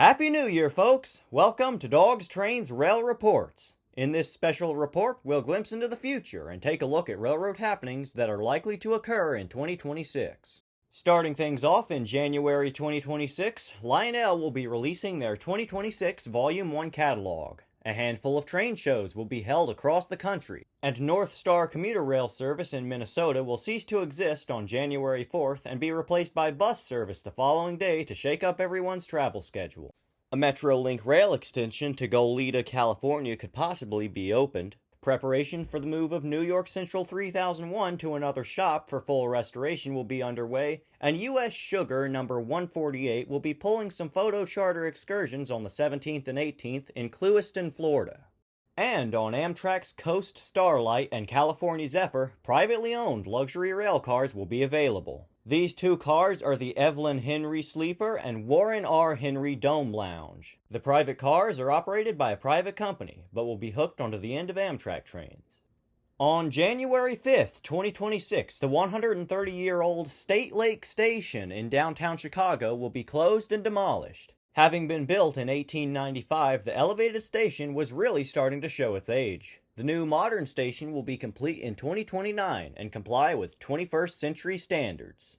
Happy New Year, folks! Welcome to Dogs, Trains, Rail Reports. In this special report, we'll glimpse into the future and take a look at railroad happenings that are likely to occur in 2026. Starting things off in January 2026, Lionel will be releasing their 2026 Volume 1 catalog. A handful of train shows will be held across the country, and North Star commuter rail service in Minnesota will cease to exist on January 4th and be replaced by bus service the following day to shake up everyone's travel schedule. A Metrolink rail extension to Goleta, California could possibly be opened. Preparation for the move of New York Central 3001 to another shop for full restoration will be underway, and U.S. Sugar number 148 will be pulling some photo charter excursions on the 17th and 18th in Clewiston, Florida. And on Amtrak's Coast Starlight and California Zephyr, privately owned luxury rail cars will be available. These two cars are the Evelyn Henry Sleeper and Warren R. Henry Dome Lounge. The private cars are operated by a private company, but will be hooked onto the end of Amtrak trains. On January 5th, 2026, the 130-year-old State Lake Station in downtown Chicago will be closed and demolished. Having been built in 1895, the elevated station was really starting to show its age. The new modern station will be complete in 2029 and comply with 21st century standards.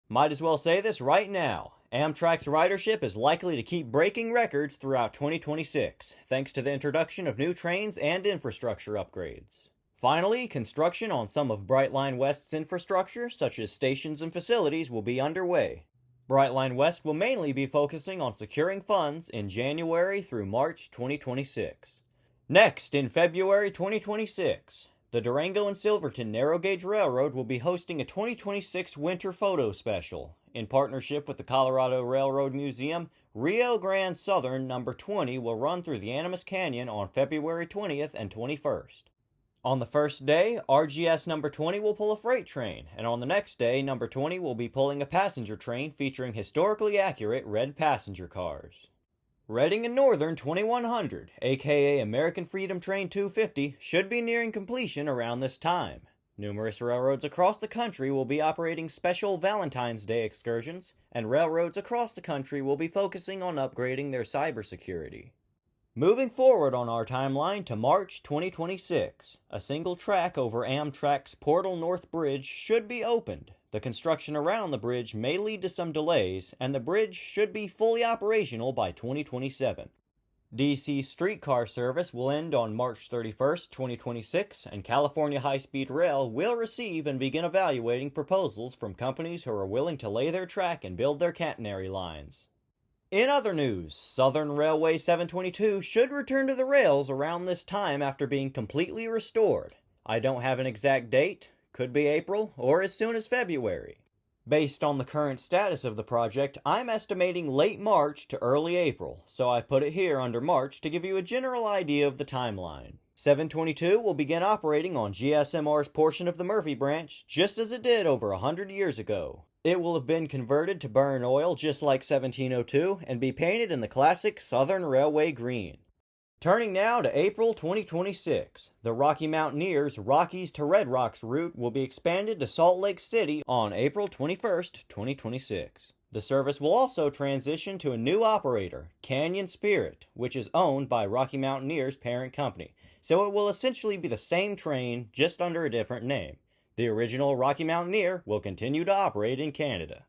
Might as well say this right now. Amtrak's ridership is likely to keep breaking records throughout 2026, thanks to the introduction of new trains and infrastructure upgrades. Finally, construction on some of Brightline West's infrastructure, such as stations and facilities, will be underway. Brightline West will mainly be focusing on securing funds in January through March 2026. Next, in February 2026, the Durango and Silverton Narrow Gauge Railroad will be hosting a 2026 winter photo special. In partnership with the Colorado Railroad Museum, Rio Grande Southern number 20 will run through the Animas Canyon on February 20th and 21st. On the first day, RGS number 20 will pull a freight train, and on the next day, number 20 will be pulling a passenger train featuring historically accurate red passenger cars. Reading and Northern 2100, aka American Freedom Train 250, should be nearing completion around this time. Numerous railroads across the country will be operating special Valentine's Day excursions, and railroads across the country will be focusing on upgrading their cybersecurity. Moving forward on our timeline to March 2026, a single track over Amtrak's Portal North Bridge should be opened. The construction around the bridge may lead to some delays, and the bridge should be fully operational by 2027. DC streetcar service will end on March 31st, 2026, and California High-Speed Rail will receive and begin evaluating proposals from companies who are willing to lay their track and build their catenary lines. In other news, Southern Railway 722 should return to the rails around this time after being completely restored. I don't have an exact date. Could be April, or as soon as February. Based on the current status of the project, I'm estimating late March to early April, so I've put it here under March to give you a general idea of the timeline. 722 will begin operating on GSMR's portion of the Murphy branch, just as it did over 100 years ago. It will have been converted to burn oil just like 1702 and be painted in the classic Southern Railway green. Turning now to April 2026, the Rocky Mountaineers' Rockies to Red Rocks route will be expanded to Salt Lake City on April 21st, 2026. The service will also transition to a new operator, Canyon Spirit, which is owned by Rocky Mountaineers' parent company, so it will essentially be the same train, just under a different name. The original Rocky Mountaineer will continue to operate in Canada.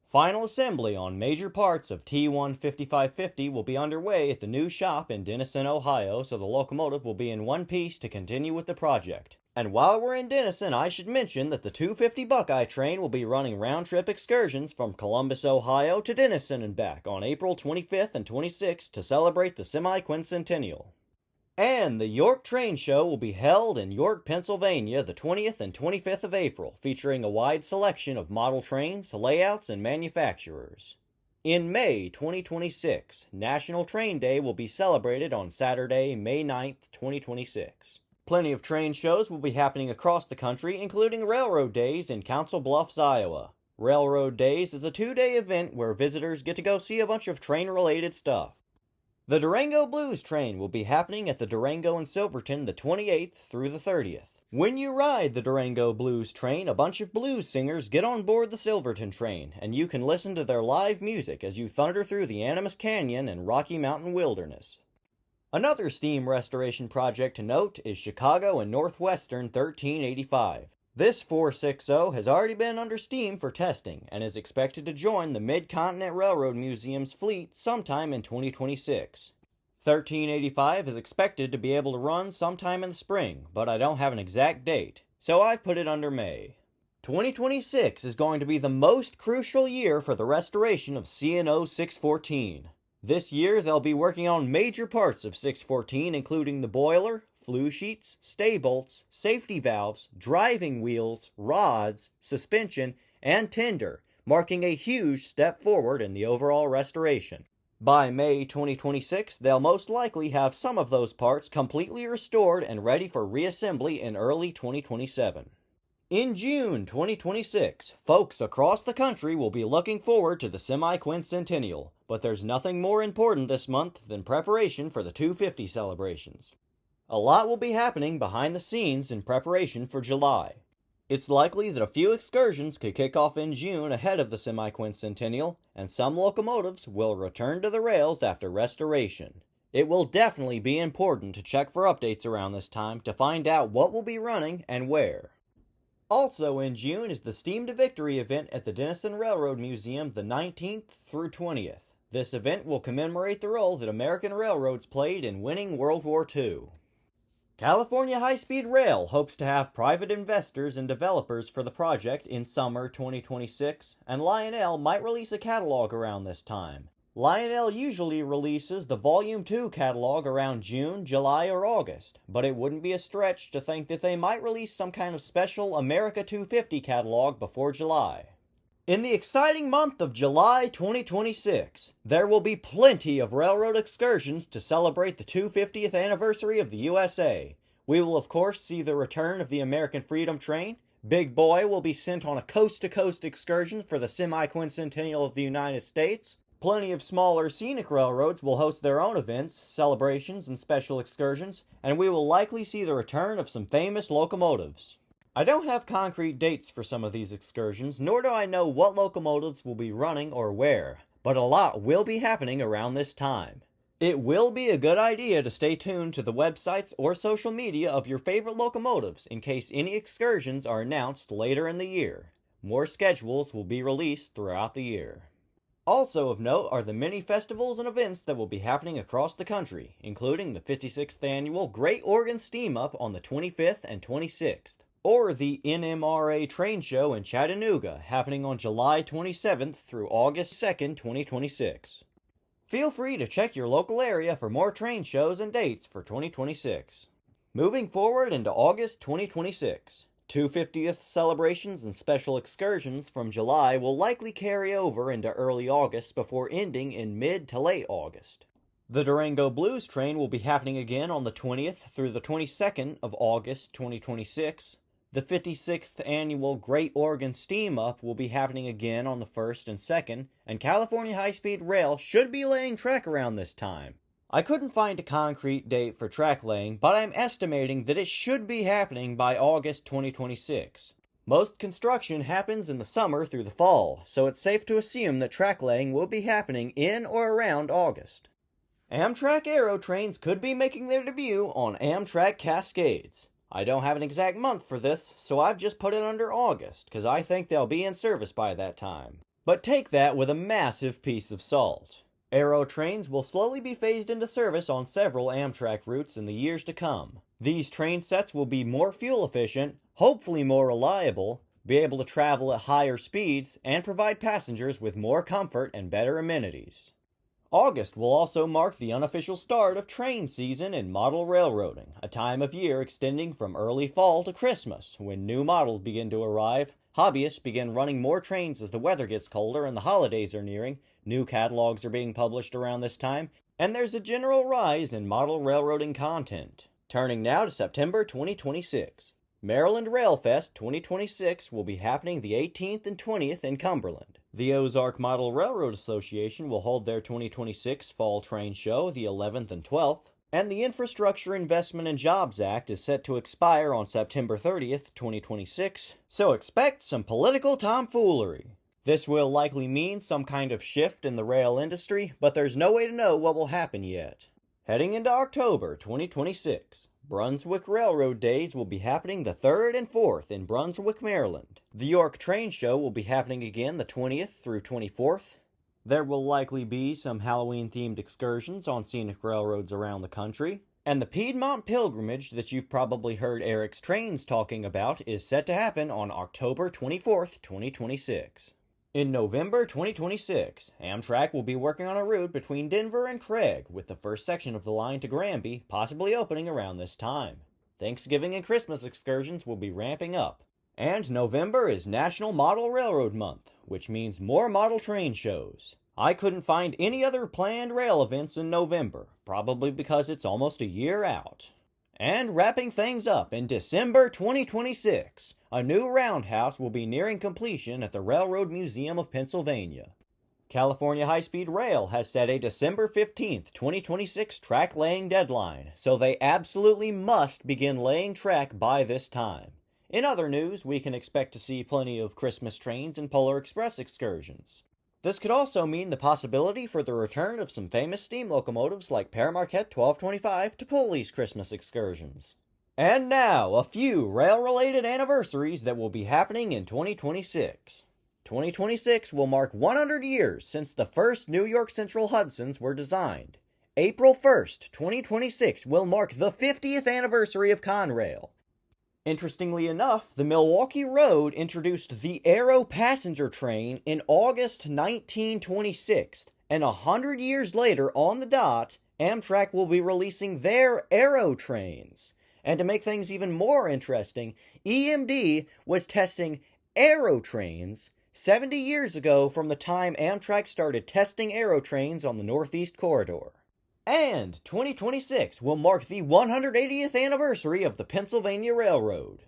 Final assembly on major parts of T15550 will be underway at the new shop in Denison, Ohio, so the locomotive will be in one piece to continue with the project. And while we're in Denison, I should mention that the 250 Buckeye train will be running round-trip excursions from Columbus, Ohio to Denison and back on April 25th and 26th to celebrate the semi-quincentennial. And the York Train Show will be held in York, Pennsylvania, the 20th and 25th of April, featuring a wide selection of model trains, layouts, and manufacturers. In May 2026, National Train Day will be celebrated on Saturday, May 9th, 2026. Plenty of train shows will be happening across the country, including Railroad Days in Council Bluffs, Iowa. Railroad Days is a 2-day event where visitors get to go see a bunch of train-related stuff. The Durango Blues Train will be happening at the Durango and Silverton the 28th through the 30th. When you ride the Durango Blues train, a bunch of blues singers get on board the Silverton train, and you can listen to their live music as you thunder through the Animas Canyon and Rocky Mountain wilderness. Another steam restoration project to note is Chicago and Northwestern 1385. This 460 has already been under steam for testing and is expected to join the Mid-Continent Railroad Museum's fleet sometime in 2026. 1385 is expected to be able to run sometime in the spring, but I don't have an exact date, so I've put it under May. 2026 is going to be the most crucial year for the restoration of C&O 614. This year they'll be working on major parts of 614, including the boiler, flue sheets, stay bolts, safety valves, driving wheels, rods, suspension, and tender, marking a huge step forward in the overall restoration. By May 2026, they'll most likely have some of those parts completely restored and ready for reassembly in early 2027. In June 2026, folks across the country will be looking forward to the semi-quincentennial, but there's nothing more important this month than preparation for the 250 celebrations. A lot will be happening behind the scenes in preparation for July. It's likely that a few excursions could kick off in June ahead of the semi-quincentennial, and some locomotives will return to the rails after restoration. It will definitely be important to check for updates around this time to find out what will be running and where. Also in June is the Steam to Victory event at the Denison Railroad Museum the 19th through 20th. This event will commemorate the role that American railroads played in winning World War II. California High-Speed Rail hopes to have private investors and developers for the project in summer 2026, and Lionel might release a catalog around this time. Lionel usually releases the Volume 2 catalog around June, July, or August, but it wouldn't be a stretch to think that they might release some kind of special America 250 catalog before July. In the exciting month of July 2026, there will be plenty of railroad excursions to celebrate the 250th anniversary of the USA. We will of course see the return of the American Freedom Train. Big Boy will be sent on a coast-to-coast excursion for the semi-quincentennial of the United States. Plenty of smaller scenic railroads will host their own events, celebrations, and special excursions, and we will likely see the return of some famous locomotives. I don't have concrete dates for some of these excursions, nor do I know what locomotives will be running or where, but a lot will be happening around this time. It will be a good idea to stay tuned to the websites or social media of your favorite locomotives in case any excursions are announced later in the year. More schedules will be released throughout the year. Also of note are the many festivals and events that will be happening across the country, including the 56th Annual Great Oregon Steam Up on the 25th and 26th. Or the NMRA Train Show in Chattanooga, happening on July 27th through August 2nd, 2026. Feel free to check your local area for more train shows and dates for 2026. Moving forward into August 2026, 250th celebrations and special excursions from July will likely carry over into early August before ending in mid to late August. The Durango Blues train will be happening again on the 20th through the 22nd of August 2026. The 56th Annual Great Oregon Steam Up will be happening again on the 1st and 2nd, and California High-Speed Rail should be laying track around this time. I couldn't find a concrete date for track laying, but I'm estimating that it should be happening by August 2026. Most construction happens in the summer through the fall, so it's safe to assume that track laying will be happening in or around August. Amtrak Aero trains could be making their debut on Amtrak Cascades. I don't have an exact month for this, so I've just put it under August, because I think they'll be in service by that time. But take that with a massive piece of salt. Aero trains will slowly be phased into service on several Amtrak routes in the years to come. These train sets will be more fuel efficient, hopefully more reliable, be able to travel at higher speeds, and provide passengers with more comfort and better amenities. August will also mark the unofficial start of train season in model railroading, a time of year extending from early fall to Christmas, when new models begin to arrive. Hobbyists begin running more trains as the weather gets colder and the holidays are nearing. New catalogs are being published around this time, and there's a general rise in model railroading content. Turning now to September 2026. Maryland Railfest 2026 will be happening the 18th and 20th in Cumberland. The Ozark Model Railroad Association will hold their 2026 Fall Train Show the 11th and 12th. And the Infrastructure Investment and Jobs Act is set to expire on September 30th, 2026, so expect some political tomfoolery. This will likely mean some kind of shift in the rail industry, but there's no way to know what will happen yet. Heading into October 2026, Brunswick Railroad Days will be happening the 3rd and 4th in Brunswick, Maryland. The York Train Show will be happening again the 20th through 24th. There will likely be some Halloween-themed excursions on scenic railroads around the country. And the Piedmont Pilgrimage that you've probably heard Eric's Trains talking about is set to happen on October 24th, 2026. In November 2026, Amtrak will be working on a route between Denver and Craig, with the first section of the line to Granby possibly opening around this time. Thanksgiving and Christmas excursions will be ramping up. And November is National Model Railroad Month, which means more model train shows. I couldn't find any other planned rail events in November, probably because it's almost a year out. And wrapping things up in December 2026, a new roundhouse will be nearing completion at the Railroad Museum of Pennsylvania. California High-Speed Rail has set a December 15th, 2026 track laying deadline, so they absolutely must begin laying track by this time. In other news, we can expect to see plenty of Christmas trains and Polar Express excursions. This could also mean the possibility for the return of some famous steam locomotives like Paramarquette 1225 to pull these Christmas excursions. And now, a few rail-related anniversaries that will be happening in 2026. 2026 will mark 100 years since the first New York Central Hudsons were designed. April 1st, 2026 will mark the 50th anniversary of Conrail. Interestingly enough, the Milwaukee Road introduced the Aero passenger train in August 1926, and 100 years later on the dot, Amtrak will be releasing their Aero trains. And to make things even more interesting, EMD was testing Aero trains 70 years ago from the time Amtrak started testing Aero trains on the Northeast Corridor. And 2026 will mark the 180th anniversary of the Pennsylvania Railroad.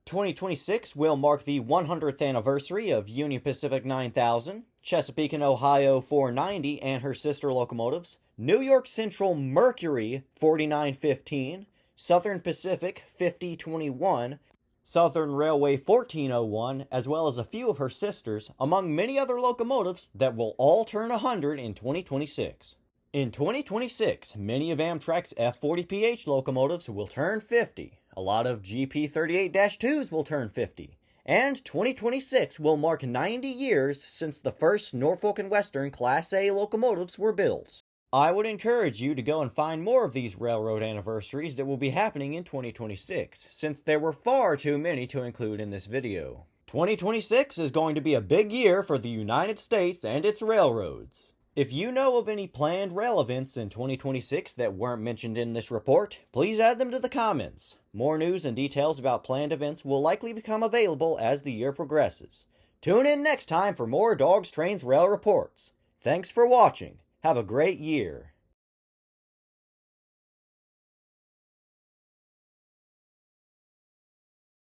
2026 will mark the 100th anniversary of Union Pacific 9000, Chesapeake and Ohio 490 and her sister locomotives, New York Central Mercury 4915, Southern Pacific 5021, Southern Railway 1401, as well as a few of her sisters, among many other locomotives that will all turn 100 in 2026. In 2026, many of Amtrak's F40PH locomotives will turn 50, a lot of GP38-2s will turn 50, and 2026 will mark 90 years since the first Norfolk and Western Class A locomotives were built. I would encourage you to go and find more of these railroad anniversaries that will be happening in 2026, since there were far too many to include in this video. 2026 is going to be a big year for the United States and its railroads. If you know of any planned rail events in 2026 that weren't mentioned in this report, please add them to the comments. More news and details about planned events will likely become available as the year progresses. Tune in next time for more Dogs, Trains, Rail reports. Thanks for watching. Have a great year.